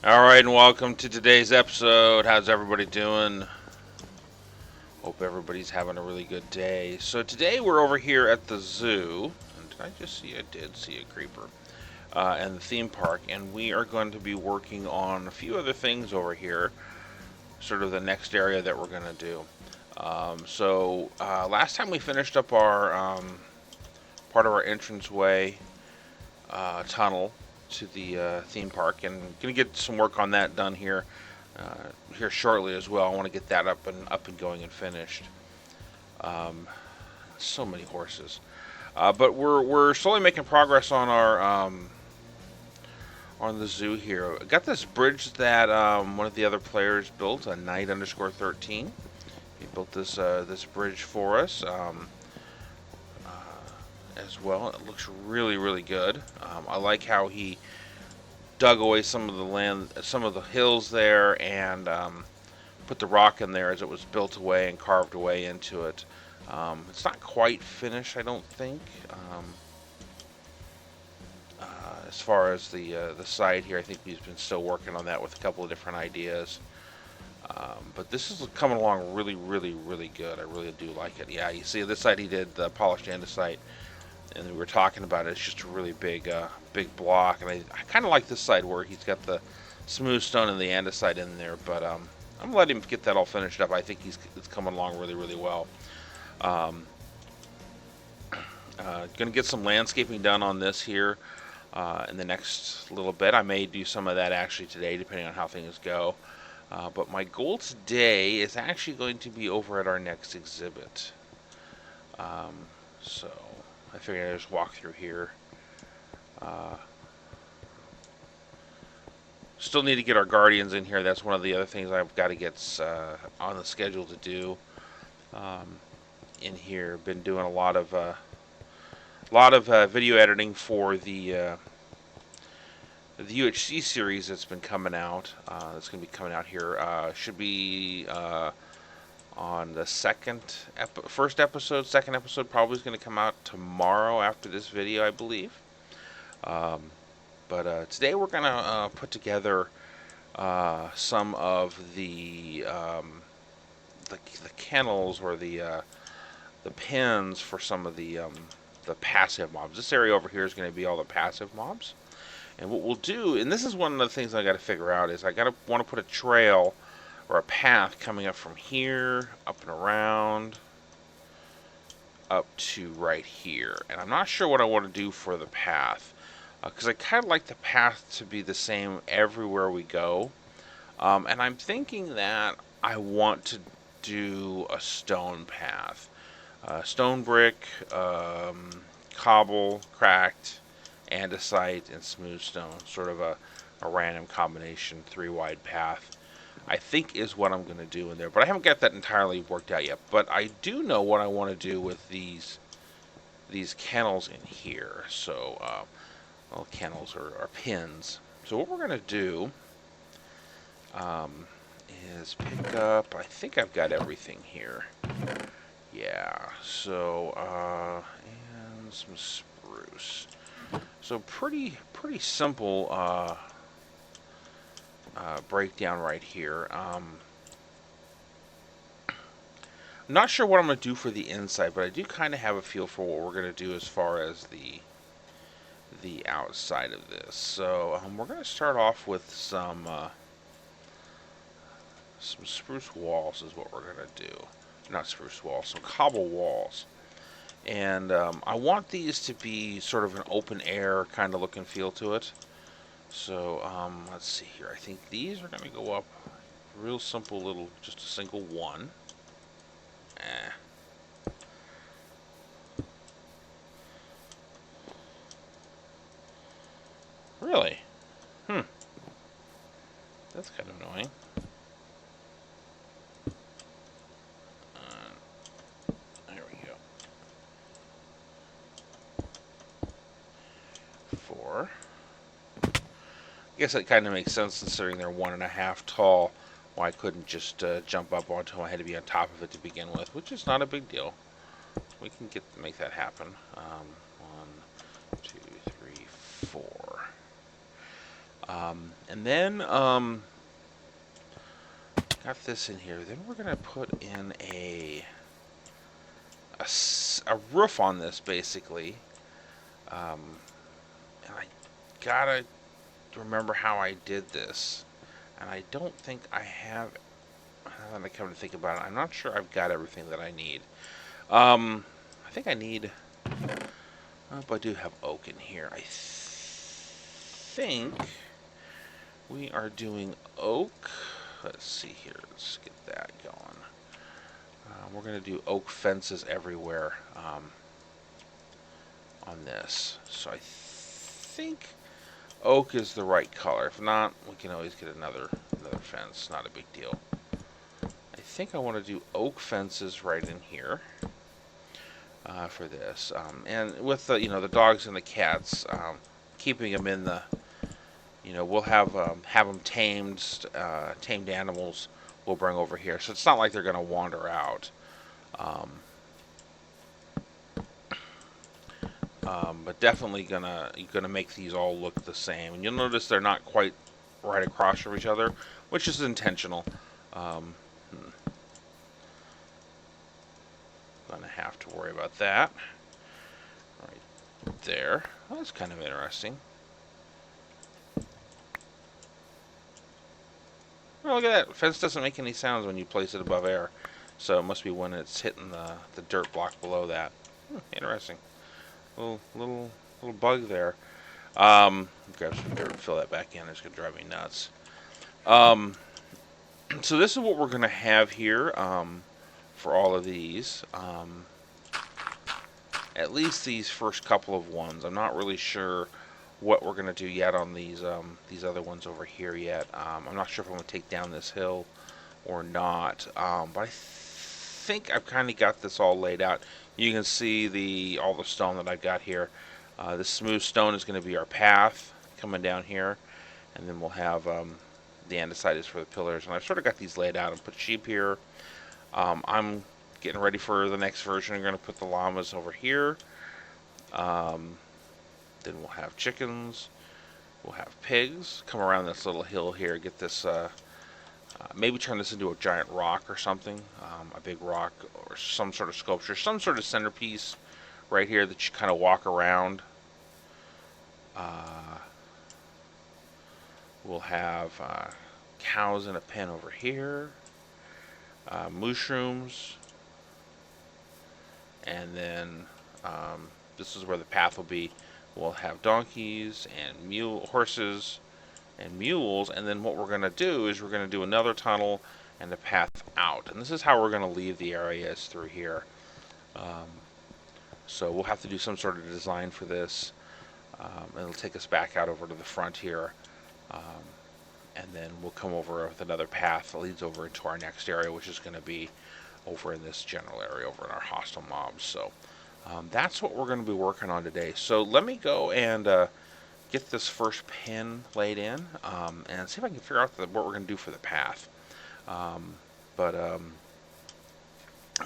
All right, and welcome to today's episode. How's everybody doing? Hope everybody's having a really good day. So today we're over here at the zoo, and did I just see? I did see a creeper, and the theme park, and we are going to be working on a few other things over here. Sort of the next area that we're going to do. Last time we finished up our part of our entranceway tunnel to the theme park, and gonna get some work on that done here shortly as well. I want to get that up and going and finished. Um, so many horses, but we're slowly making progress on our on the zoo here. I got this bridge that one of the other players built, a Knight underscore 13. He built this bridge for us. As well. It looks really, really good. I like how he dug away some of the land, some of the hills there, and put the rock in there as it was built away and carved away into it. It's not quite finished, I don't think. As far as the side here, I think he's been still working on that with a couple of different ideas. But this is coming along really, really, really good. I really do like it. Yeah, you see this side he did the polished andesite, and we were talking about it. It's just a really big block, and I kind of like this side where he's got the smooth stone and the andesite in there. But I'm gonna let him get that all finished up. I think it's coming along really, really well. Um, gonna get some landscaping done on this here in the next little bit. I may do some of that actually today, depending on how things go. But my goal today is actually going to be over at our next exhibit. So I figured I'd just walk through here. Uh, Still need to get our guardians in here. That's one of the other things I've got to get on the schedule to do in here. Been doing a lot of video editing for the UHC series that's been coming out. That's going to be coming out here. Should be on the first episode. Second episode probably is going to come out tomorrow after this video, I believe. But today we're going to put together some of the kennels or the pens for some of the passive mobs. This area over here is going to be all the passive mobs. And what we'll do, and this is one of the things I got to figure out, is I want to put a trail or a path coming up from here, up and around, up to right here. And I'm not sure what I want to do for the path, because I kind of like the path to be the same everywhere we go. And I'm thinking that I want to do a stone path. Stone brick, cobble, cracked, andesite, and smooth stone. Sort of a random combination, 3-wide path, I think is what I'm going to do in there. But I haven't got that entirely worked out yet. But I do know what I want to do with these kennels in here. So, well, kennels are pins. So what we're going to do is pick up, I think I've got everything here. Yeah, so, and some spruce. So pretty simple breakdown right here. I'm not sure what I'm going to do for the inside, but I do kind of have a feel for what we're going to do as far as the outside of this. So we're going to start off with some spruce walls is what we're going to do. Not spruce walls, some cobble walls. And I want these to be sort of an open air kind of look and feel to it. So let's see here. I think these are going to go up real simple little, just a single one. Really? That's kind of annoying. There we go. 4. I guess that kind of makes sense considering they're 1.5 tall. Why I couldn't just jump up onto them. I had to be on top of it to begin with, which is not a big deal. We can make that happen. 1, 2, 3, 4. And then got this in here. Then we're gonna put in a roof on this basically. Um, and I gotta remember how I did this. And I don't think I have. Now that I come to think about it, I'm not sure I've got everything that I need. I think I need. Oh, but I do have oak in here. I think we are doing oak. Let's see here. Let's get that going. We're going to do oak fences everywhere on this. So I think oak is the right color. If not, we can always get another fence. Not a big deal. I think I want to do oak fences right in here for this. And with the dogs and the cats, keeping them in the we'll have them tamed animals. We'll bring over here, so it's not like they're going to wander out. Um, but definitely gonna make these all look the same. And you'll notice they're not quite right across from each other, which is intentional. Um, gonna have to worry about that. Right there. Oh, that's kind of interesting. Oh, look at that. Fence doesn't make any sounds when you place it above air. So it must be when it's hitting the dirt block below that. Interesting. Little bug there. Grab some dirt and fill that back in. It's going to drive me nuts. So this is what we're going to have here for all of these. At least these first couple of ones. I'm not really sure what we're going to do yet on these other ones over here yet. I'm not sure if I'm going to take down this hill or not. But I think I've kind of got this all laid out. You can see all the stone that I've got here. This smooth stone is going to be our path coming down here. And then we'll have the andesite is for the pillars. And I've sort of got these laid out. And put sheep here. I'm getting ready for the next version. I'm going to put the llamas over here. Then we'll have chickens. We'll have pigs. Come around this little hill here. Get this, maybe turn this into a giant rock or something. A big rock or some sort of sculpture. Some sort of centerpiece right here that you kind of walk around. We'll have cows in a pen over here. Mushrooms. And then this is where the path will be. We'll have donkeys and horses and mules, and then what we're going to do is we're going to do another tunnel and a path out. And this is how we're going to leave the areas through here. So we'll have to do some sort of design for this. And it'll take us back out over to the front here. And then we'll come over with another path that leads over into our next area, which is going to be over in this general area, over in our hostile mobs. So that's what we're going to be working on today. So let me go and get this first pin laid in and see if I can figure out what we're going to do for the path. But let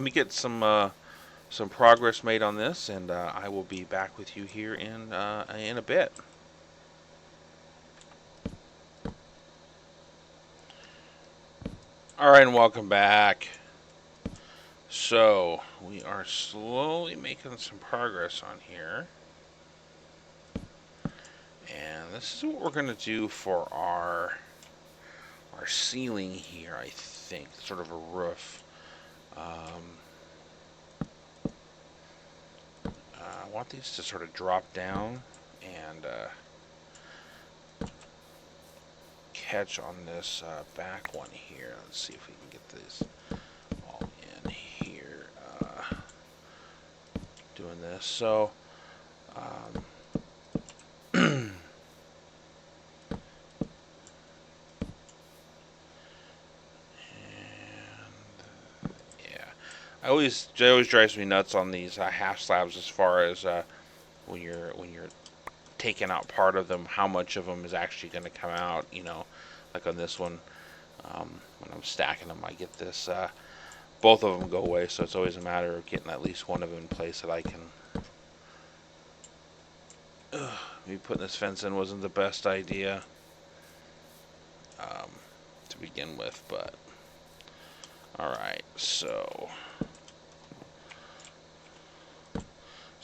me get some progress made on this, and I will be back with you here in a bit. All right, and welcome back. So, we are slowly making some progress on here. And this is what we're going to do for our ceiling here, I think. Sort of a roof. I want these to sort of drop down and catch on this back one here. Let's see if we can get this all in here. Doing this. So, it always drives me nuts on these half slabs as far as when you're taking out part of them, how much of them is actually going to come out. Like on this one, when I'm stacking them, I get this. Both of them go away, so it's always a matter of getting at least one of them in place that I can. Maybe putting this fence in wasn't the best idea. to begin with. But all right, so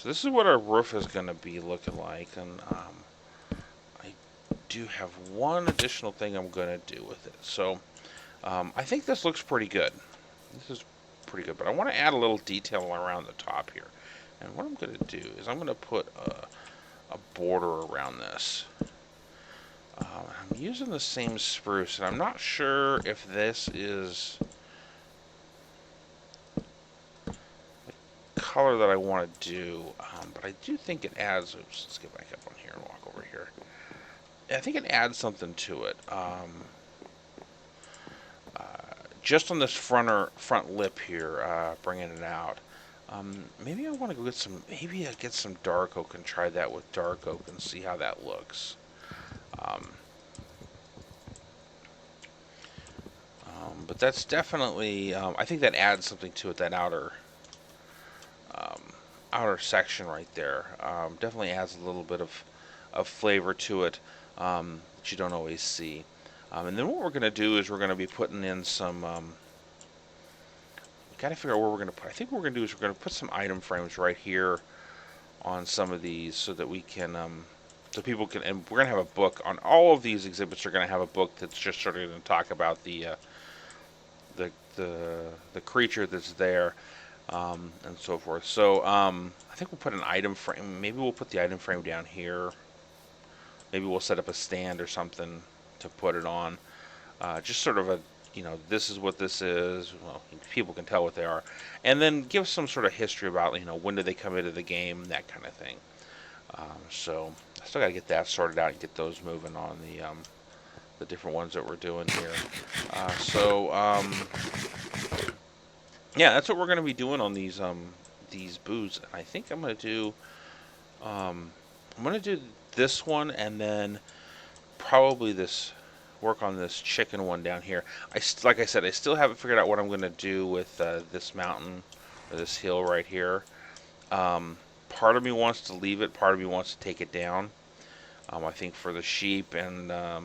this is what our roof is going to be looking like, and I do have one additional thing I'm going to do with it. So I think this looks pretty good. This is pretty good, but I want to add a little detail around the top here. And what I'm going to do is I'm going to put a border around this. I'm using the same spruce, and I'm not sure if this is the color that I want to do, but I do think it adds. Oops, let's get back up on here and walk over here. I think it adds something to it. Just on this front lip here, bringing it out. Maybe I want to go get some. Maybe I get some dark oak and try that with dark oak and see how that looks. But that's definitely. I think that adds something to it. That outer section right there definitely adds a little bit of flavor to it that you don't always see. And then what we're going to do is we're going to be putting in some. We got to figure out where we're going to put. I think what we're going to do is we're going to put some item frames right here on some of these so that we can. So people can, and we're going to have a book on all of these exhibits. Are going to have a book that's just sort of going to talk about the creature that's there, and so forth. So I think we'll put an item frame. Maybe we'll put the item frame down here. Maybe we'll set up a stand or something to put it on. Just sort of a, this is what this is. Well, people can tell what they are, and then give some sort of history about, when did they come into the game, that kind of thing. So I still got to get that sorted out and get those moving on the different ones that we're doing here. Yeah, that's what we're going to be doing on these booths. And I think I'm going to do this one, and then probably work on this chicken one down here. Like I said, I still haven't figured out what I'm going to do with this mountain or this hill right here. Part of me wants to leave it. Part of me wants to take it down. I think for the sheep and the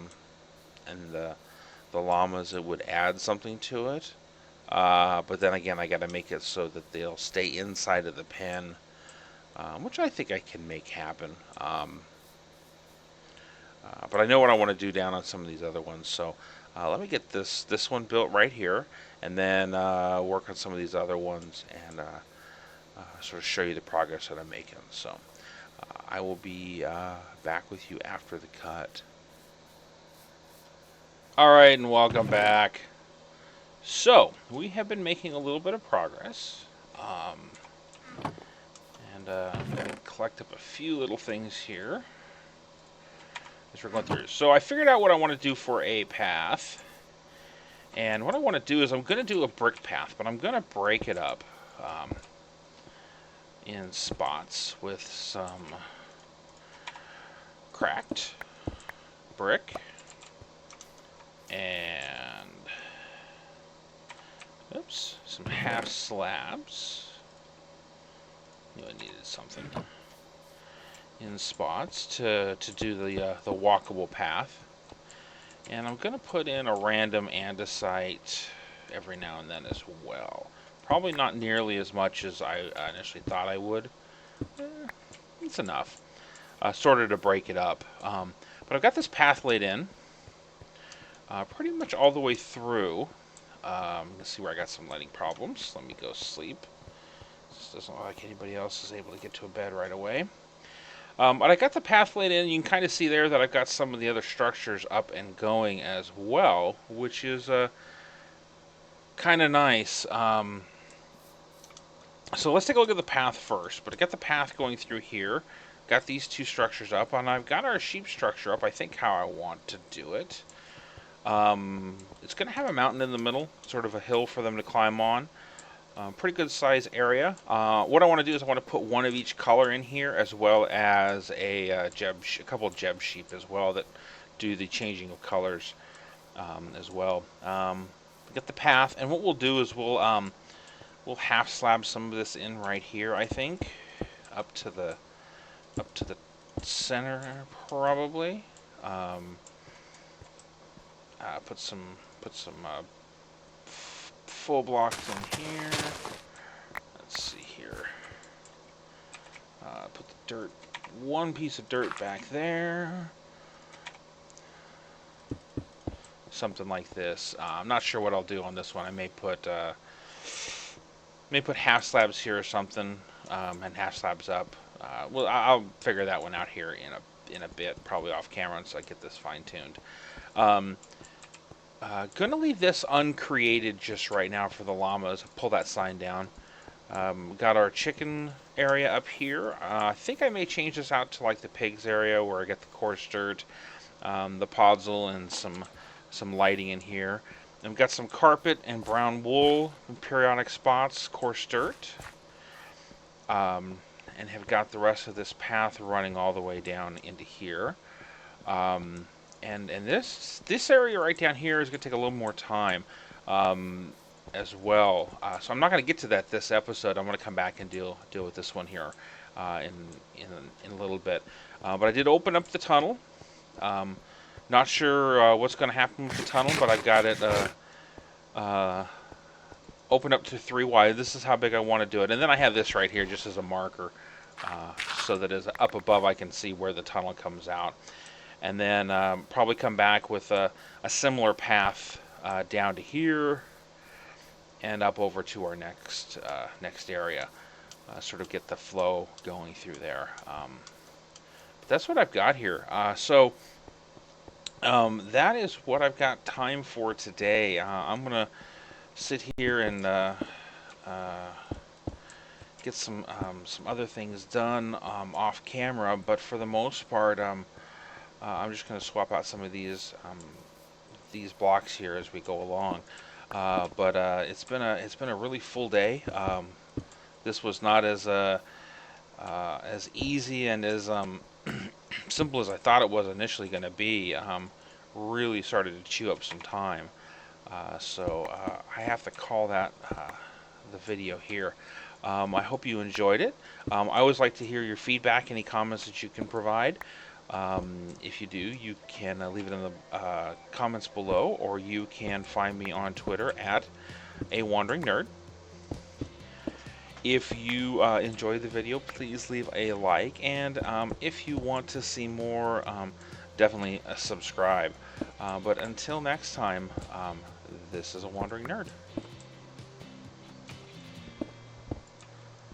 llamas, it would add something to it. But then again, I got to make it so that they'll stay inside of the pen, which I think I can make happen. But I know what I want to do down on some of these other ones. So let me get this one built right here, and then work on some of these other ones and sort of show you the progress that I'm making. So I will be back with you after the cut. All right, and welcome back. So we have been making a little bit of progress, and I'm going to collect up a few little things here as we're going through. So I figured out what I want to do for a path, and what I want to do is I'm going to do a brick path, but I'm going to break it up in spots with some cracked brick and some half slabs. Knew I needed something in spots to do the walkable path. And I'm going to put in a random andesite every now and then as well. Probably not nearly as much as I initially thought I would. It's enough. Sort of to break it up. But I've got this path laid in pretty much all the way through. Let's see where I got some lighting problems. Let me go sleep. This doesn't look like anybody else is able to get to a bed right away. But I got the path laid in. You can kind of see there that I've got some of the other structures up and going as well, which is kind of nice. So let's take a look at the path first. But I got the path going through here. Got these two structures up, and I've got our sheep structure up, I think, how I want to do it. It's going to have a mountain in the middle, sort of a hill for them to climb on. Pretty good size area. What I want to do is I want to put one of each color in here, as well as a couple of Jeb sheep as well that do the changing of colors as well. Get the path, and what we'll do is we'll half slab some of this in right here. I think up to the center probably. put some full blocks in here. Let's see here. Put the dirt, one piece of dirt back there. Something like this. I'm not sure what I'll do on this one. I may put half slabs here or something, and half slabs up. Well, I'll figure that one out here in a bit, probably off camera, once I get this fine tuned. Gonna leave this uncreated just right now for the llamas. Pull that sign down. Got our chicken area up here. I think I may change this out to like the pigs area where I get the coarse dirt, the podzol, and some lighting in here. And we've got some carpet and brown wool in periodic spots, coarse dirt. And have got the rest of this path running all the way down into here. And this area right down here is going to take a little more time as well. So I'm not going to get to that this episode. I'm going to come back and deal with this one here in a little bit. But I did open up the tunnel. Not sure what's going to happen with the tunnel, but I've got it open up to 3 wide. This is how big I want to do it. And then I have this right here just as a marker, so that as up above I can see where the tunnel comes out. And then probably come back with a similar path down to here and up over to our next area. Sort of get the flow going through there. But that's what I've got here. So that is what I've got time for today. I'm going to sit here and get some other things done off camera, but for the most part, I'm just going to swap out some of these blocks here as we go along. But it's been a really full day. This was not as easy and as simple as I thought it was initially going to be. Really started to chew up some time. So I have to call that the video here. I hope you enjoyed it. I always like to hear your feedback, any comments that you can provide. If you do, you can leave it in the comments below, or you can find me on Twitter at @awanderingnerd. If you enjoyed the video, please leave a like, and if you want to see more, definitely subscribe. But until next time, this is A Wandering Nerd.